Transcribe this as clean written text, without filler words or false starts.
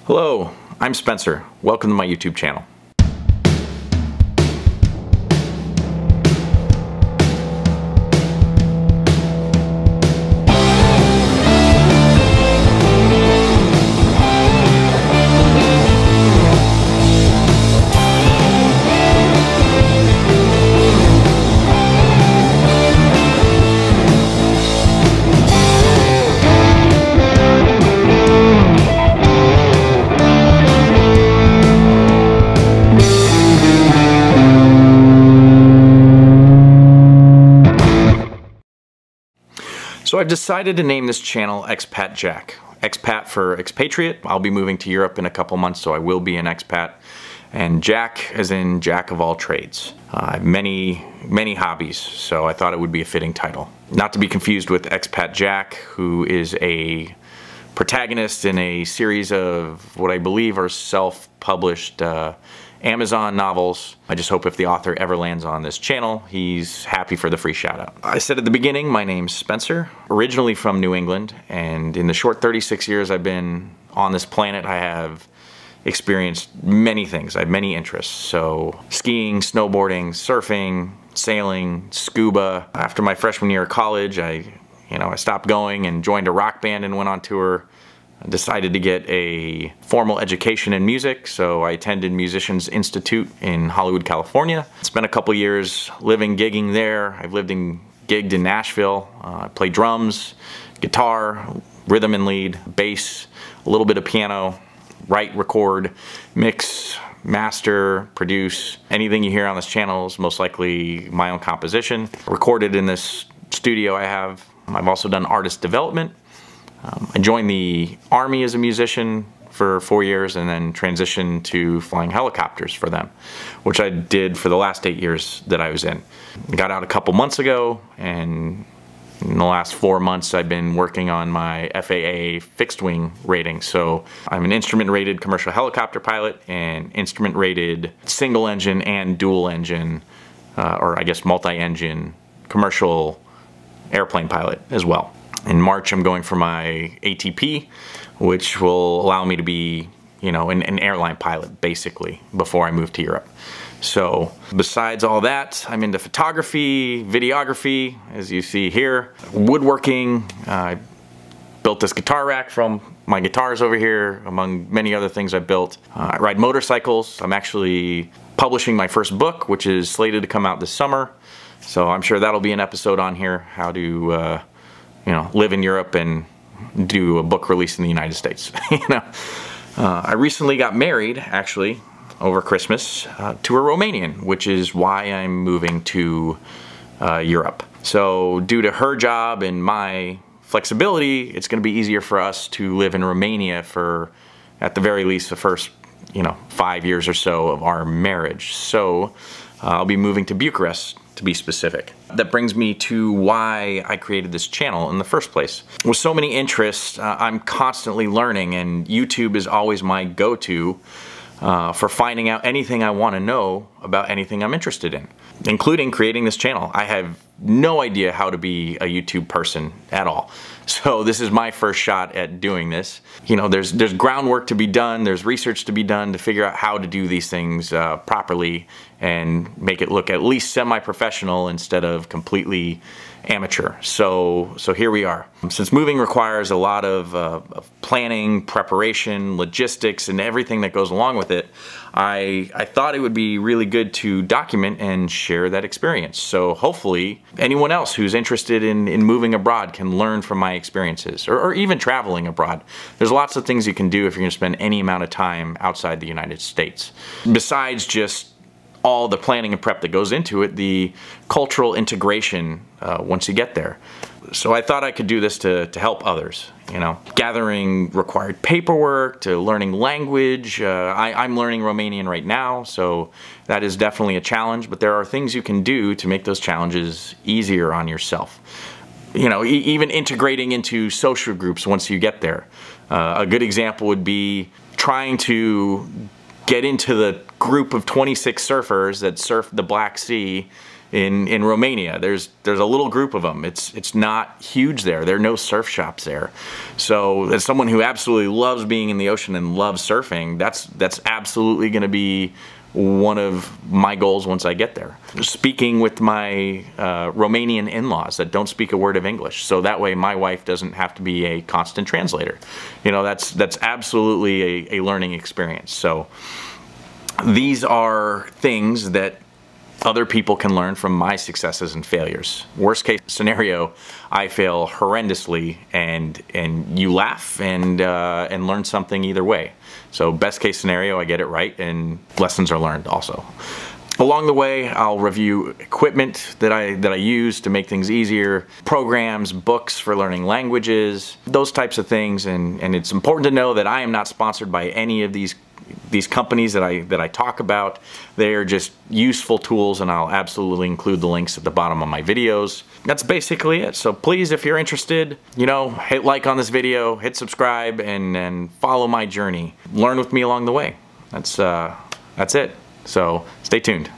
Hello, I'm Spencer. Welcome to my YouTube channel. So I've decided to name this channel Expat Jack. Expat for expatriate. I'll be moving to Europe in a couple months, so I will be an expat. And Jack as in Jack of all trades. I have many hobbies, so I thought it would be a fitting title. Not to be confused with Expat Jack, who is a protagonist in a series of what I believe are self-published Amazon novels. I just hope if the author ever lands on this channel, he's happy for the free shout out. I said at the beginning, my name's Spencer, originally from New England, and in the short 36 years I've been on this planet, I have experienced many things. I have many interests. So skiing, snowboarding, surfing, sailing, scuba. After my freshman year of college, I stopped going and joined a rock band and went on tour. I decided to get a formal education in music, so I attended Musicians Institute in Hollywood, California. Spent a couple years living, gigging there. I've gigged in Nashville. I play drums, guitar, rhythm and lead, bass, a little bit of piano, write, record, mix, master, produce. Anything you hear on this channel is most likely my own composition. Recorded in this studio I have. I've also done artist development. I joined the Army as a musician for 4 years and then transitioned to flying helicopters for them, which I did for the last 8 years that I was in. Got out a couple months ago, and in the last 4 months I've been working on my FAA fixed wing rating. So I'm an instrument rated commercial helicopter pilot and instrument rated single engine and dual engine, or I guess multi-engine commercial airplane pilot as well. In March, I'm going for my ATP, which will allow me to be, an airline pilot, basically, before I move to Europe. So, besides all that, I'm into photography, videography, as you see here, woodworking. I built this guitar rack from my guitars over here, among many other things I built. I ride motorcycles. I'm actually publishing my first book, which is slated to come out this summer. So I'm sure that'll be an episode on here, how to live in Europe and do a book release in the United States. I recently got married, actually, over Christmas, to a Romanian, which is why I'm moving to Europe. So due to her job and my flexibility, it's going to be easier for us to live in Romania for, at the very least, the first 5 years or so of our marriage. So I'll be moving to Bucharest, to be specific. That brings me to why I created this channel in the first place. With so many interests, I'm constantly learning, and YouTube is always my go-to for finding out anything I want to know about anything I'm interested in, including creating this channel. I have no idea how to be a YouTube person at all. So this is my first shot at doing this. There's groundwork to be done, there's research to be done to figure out how to do these things properly and make it look at least semi-professional instead of completely amateur. So here we are. Since moving requires a lot of planning, preparation, logistics, and everything that goes along with it, I thought it would be really good to document and share that experience. So hopefully anyone else who's interested in moving abroad can learn from my experiences, or even traveling abroad. There's lots of things you can do if you're going to spend any amount of time outside the United States. Besides just all the planning and prep that goes into it, the cultural integration once you get there. So I thought I could do this to help others, gathering required paperwork, to learning language. I'm learning Romanian right now, so that is definitely a challenge, but there are things you can do to make those challenges easier on yourself. Even integrating into social groups once you get there. A good example would be trying to get into the group of 26 surfers that surf the Black Sea In Romania, there's a little group of them. It's not huge there. There are no surf shops there. So as someone who absolutely loves being in the ocean and loves surfing, that's absolutely going to be one of my goals once I get there. Speaking with my Romanian in-laws that don't speak a word of English, so that way my wife doesn't have to be a constant translator. You know, that's absolutely a learning experience. So these are things that other people can learn from my successes and failures. Worst case scenario, I fail horrendously, and you laugh and learn something either way. So best case scenario, I get it right and lessons are learned also. Along the way, I'll review equipment that I use to make things easier, programs, books for learning languages, those types of things. And it's important to know that I am not sponsored by any of these companies that I talk about. They are just useful tools, and I'll absolutely include the links at the bottom of my videos. That's basically it. So please, if you're interested, you know, hit like on this video, hit subscribe, and follow my journey. Learn with me along the way. That's it. So stay tuned.